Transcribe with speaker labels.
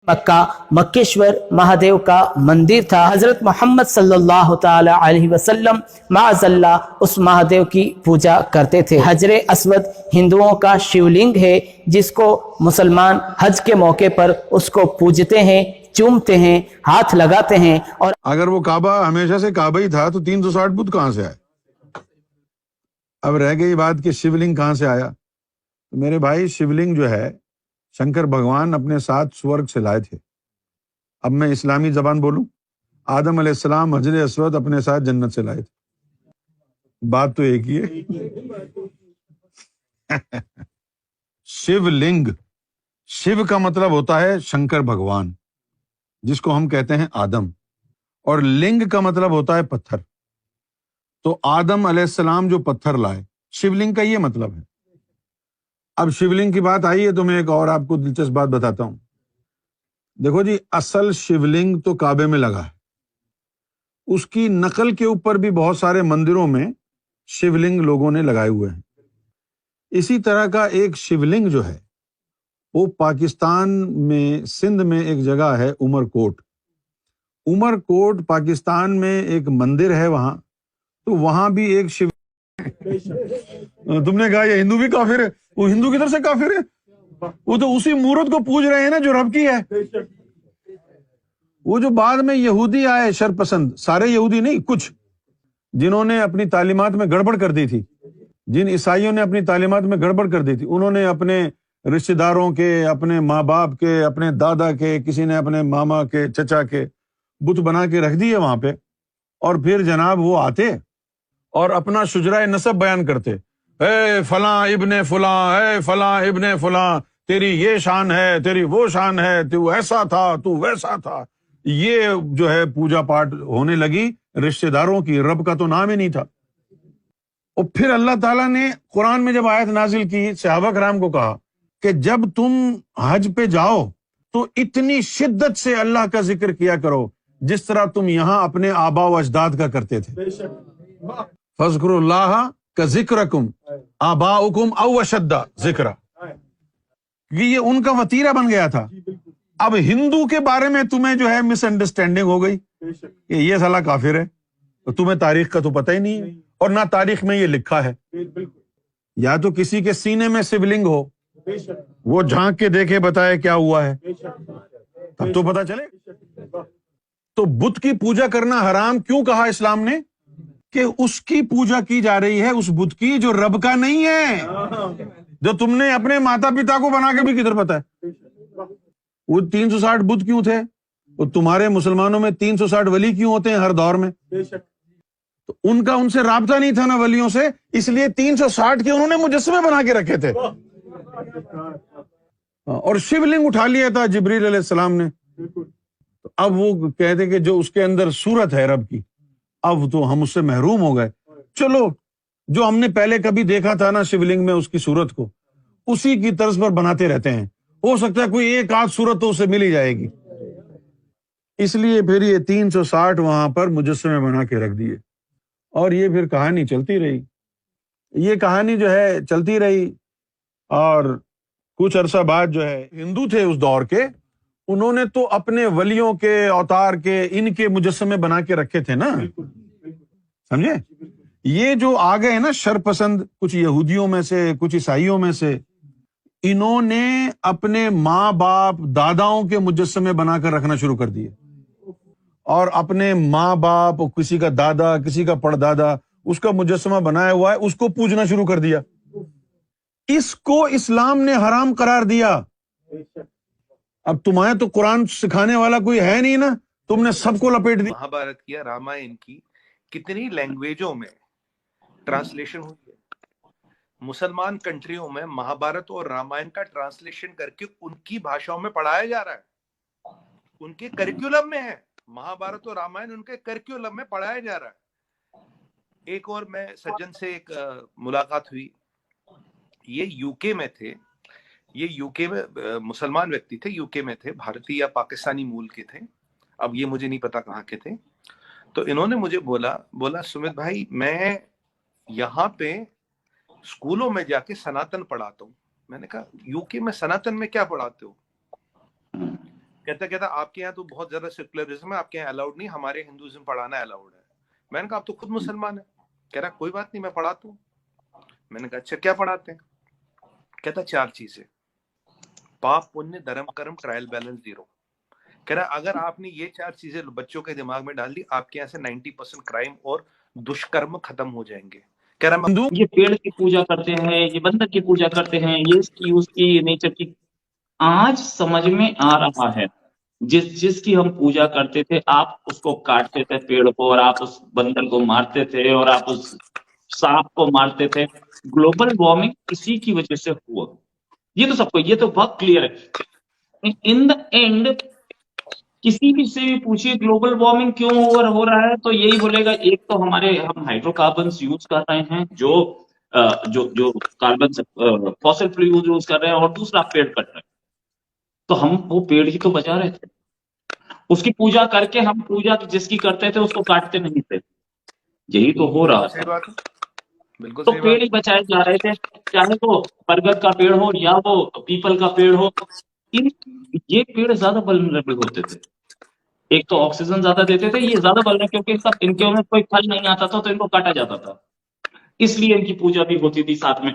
Speaker 1: मक्का मक्केश्वर महादेव का मंदिर था। हजरत मोहम्मद सल्लल्लाहु ताला अलैहि वसल्लम माअज़ल्ला उस महादेव की पूजा करते थे। हजरे अस्वद हिंदुओं का शिवलिंग है, जिसको मुसलमान हज के मौके पर उसको पूजते हैं, चूमते हैं, हाथ लगाते हैं। और
Speaker 2: अगर वो काबा हमेशा से काबा ही था तो 360 बुत कहाँ से आए? अब रह गई बात कि शिवलिंग कहाँ से आया। तो मेरे भाई, शिवलिंग जो है शंकर भगवान अपने साथ स्वर्ग से लाए थे। अब मैं इस्लामी जबान बोलूं, आदम अलैहिस्सलाम हजर अस्वद अपने साथ जन्नत से लाए थे। बात तो एक ही है। शिवलिंग, शिव का मतलब होता है शंकर भगवान, जिसको हम कहते हैं आदम, और लिंग का मतलब होता है पत्थर। तो आदम अलैहिस्सलाम जो पत्थर लाए, शिवलिंग का ये मतलब है। अब शिवलिंग की बात आई है तो मैं एक और आपको दिलचस्प बात बताता हूं। देखो जी, असल शिवलिंग तो काबे में लगा है, उसकी नकल के ऊपर भी बहुत सारे मंदिरों में शिवलिंग लोगों ने लगाए हुए हैं। इसी तरह का एक शिवलिंग जो है वो पाकिस्तान में सिंध में एक जगह है उमरकोट। उमरकोट पाकिस्तान में एक मंदिर है वहां, तो वहां भी एक शिव तुमने कहा ये हिंदू भी काफिर है, वो हिंदू की तरफ से काफिर है, वो तो उसी मूरत को पूज रहे हैं ना जो रब की है। वो जो बाद में यहूदी आए शरपसंद, सारे यहूदी नहीं, कुछ जिन्होंने अपनी तालीमात में गड़बड़ कर दी थी, जिन ईसाइयों ने अपनी तालीमात में गड़बड़ कर दी थी, उन्होंने अपने रिश्तेदारों के, अपने माँ बाप के, अपने दादा के, किसी ने अपने मामा के, चचा के बुत बना के रख दिए वहां पे। और फिर जनाब वो आते और अपना शुजरा नसब बयान करते, ए फलां इब्ने फलां, ए फलां इब्ने फलां, तेरी ये शान है, तेरी वो शान है, तू ऐसा था, तू वैसा था। ये जो है पूजा पाठ होने लगी रिश्तेदारों की, रब का तो नाम ही नहीं था। और फिर अल्लाह ताला ने कुरान में जब आयत नाजिल की, सहाबा कराम को कहा कि जब तुम हज पे जाओ तो इतनी शिद्दत से अल्लाह का जिक्र किया करो जिस तरह तुम यहां अपने आबा व अजदाद का करते थे। फज़्कुरुल्लाह का जिक्रकुम आबाउकुम औ अशद्दा जिक्रा, ये उनका वतीरा बन गया था। अब हिंदू के बारे में तुम्हें जो है मिसअंडरस्टैंडिंग हो गई कि ये साला काफिर है, तो तुम्हें तारीख का तो पता ही नहीं है, और ना तारीख में ये लिखा है। या तो किसी के सीने में शिवलिंग हो, वो झांक के देखे बताए क्या हुआ है, तब तो पता चले। तो बुत की पूजा करना हराम क्यों कहा इस्लाम ने? कि उसकी पूजा की जा रही है, उस बुत की जो रब का नहीं है, जो तुमने अपने माता पिता को बना के भी किधर पता है। वो 360 बुत क्यों थे? वो तुम्हारे मुसलमानों में 360 वली क्यों होते हैं हर दौर में? तो उनका उनसे राबता नहीं था ना वलियों से, इसलिए 360 के उन्होंने मुजस्समे बना के रखे थे। और शिवलिंग उठा लिया था जिब्रील अलैहिस्सलाम ने। तो अब वो कहते कि जो उसके अंदर सूरत है रब की, अब तो हम उससे महरूम हो गए। चलो, जो हमने पहले कभी देखा था ना शिवलिंग में उसकी सूरत को, उसी की तर्ज पर बनाते रहते हैं। हो सकता है कोई एक आध सूरत तो उसे मिल ही जाएगी, इसलिए फिर ये 360 वहां पर मुजस्समे बना के रख दिए। और ये फिर कहानी चलती रही, ये कहानी जो है चलती रही। और कुछ अरसा बाद जो है हिंदू थे उस दौर के, उन्होंने तो अपने वलियों के, अवतार के, इनके मुजस्समे बना के रखे थे ना, समझे। ये जो आ गए ना शरपसंद, कुछ यहूदियों में से, कुछ ईसाइयों में से, इन्होंने अपने माँ बाप, दादाओं के मुजस्समे बनाकर रखना शुरू कर दिए, और अपने माँ बाप, किसी का दादा, किसी का पड़दादा, उसका मुजस्समा बनाया हुआ है, उसको पूजना शुरू कर दिया। इसको इस्लाम ने हराम करार दिया। अब तुम्हें तो कुरान सिखाने वाला कोई है नहीं ना, तुमने सबको लपेट दिया।
Speaker 3: महाभारत की, रामायण की कितनी लैंग्वेजों में ट्रांसलेशन हुई है। मुसलमान कंट्रियों में महाभारत और रामायण का ट्रांसलेशन करके उनकी भाषाओं में पढ़ाया जा रहा है, उनके करिकुलम में है। महाभारत और रामायण उनके करिकुलम में पढ़ाया जा रहा है। एक और मैं सज्जन से एक मुलाकात हुई, ये यूके में थे, ये यूके में मुसलमान व्यक्ति थे, यूके में थे, भारतीय या पाकिस्तानी मूल के थे, अब ये मुझे नहीं पता कहाँ के थे। तो इन्होंने मुझे बोला सुमित भाई, मैं यहाँ पे स्कूलों में जाके सनातन पढ़ाता हूँ। मैंने कहा यूके में सनातन में क्या पढ़ाते हो? کہتا آپ کے یہاں تو بہت زیادہ سیکولرزم ہے، آپ کے یہاں الاؤڈ نہیں، ہمارے ہندوازم پڑھانا الاؤڈ ہے۔ میں نے کہا آپ تو خود مسلمان ہیں۔ کہہ رہا کوئی بات نہیں، میں پڑھاتا ہوں۔ میں نے کہا اچھا کیا پڑھاتے ہیں؟ کہتا 4 چیزیں: پاپ پنیہ دھرم کرم ٹرائل بیلنس 0۔ کہہ رہا اگر آپ نے یہ 4 چیزیں بچوں کے دماغ میں ڈال دی، آپ کے یہاں سے 90% کرائم اور دشکرم ختم ہو جائیں گے۔ کہہ رہا
Speaker 2: ہندو
Speaker 4: یہ پیڑ کی پوجا کرتے ہیں، یہ بندر کی پوجا کرتے ہیں، یہ اس کی نیچر کی آج سمجھ میں آ رہا ہے۔ جس کی ہم پوجا کرتے تھے، آپ اس کو کاٹتے تھے پیڑ کو، اور آپ اس بندر کو مارتے تھے، اور آپ اس سانپ کو مارتے تھے۔ گلوبل وارمنگ اسی کی وجہ سے ہوا، یہ تو سب کو، یہ تو بہت کلیئر ہے۔ ان دا اینڈ کسی بھی سے بھی پوچھیے گلوبل وارمنگ کیوں ہو رہا ہے، تو یہی بولے گا ایک تو ہم ہائیڈرو کاربنس یوز کر رہے ہیں، جو کاربن فاسل فیول یوز کر رہے ہیں، اور دوسرا پیڑ کٹ رہے ہیں۔ تو ہم وہ پیڑ ہی تو بچا رہے تھے، اس کی پوجا کر کے ہم پوجا جس کی کرتے تھے اس کو کاٹتے نہیں تھے، یہی تو ہو رہا
Speaker 3: صحیح
Speaker 4: تھا۔
Speaker 3: بات ہے، بالکل
Speaker 4: تو
Speaker 3: صحیح
Speaker 4: پیڑ
Speaker 3: بات
Speaker 4: ہی بچائے جا رہے تھے، چاہے وہ برگد کا پیڑ ہو یا وہ پیپل کا پیڑ ہو۔ یہ پیڑ زیادہ ولنریبل ہوتے تھے، ایک تو آکسیجن زیادہ دیتے تھے، یہ زیادہ بل رہے کیونکہ ان کے میں کوئی پھل نہیں آتا تھا تو ان کو کاٹا جاتا تھا، اس لیے ان کی پوجا بھی ہوتی تھی ساتھ میں۔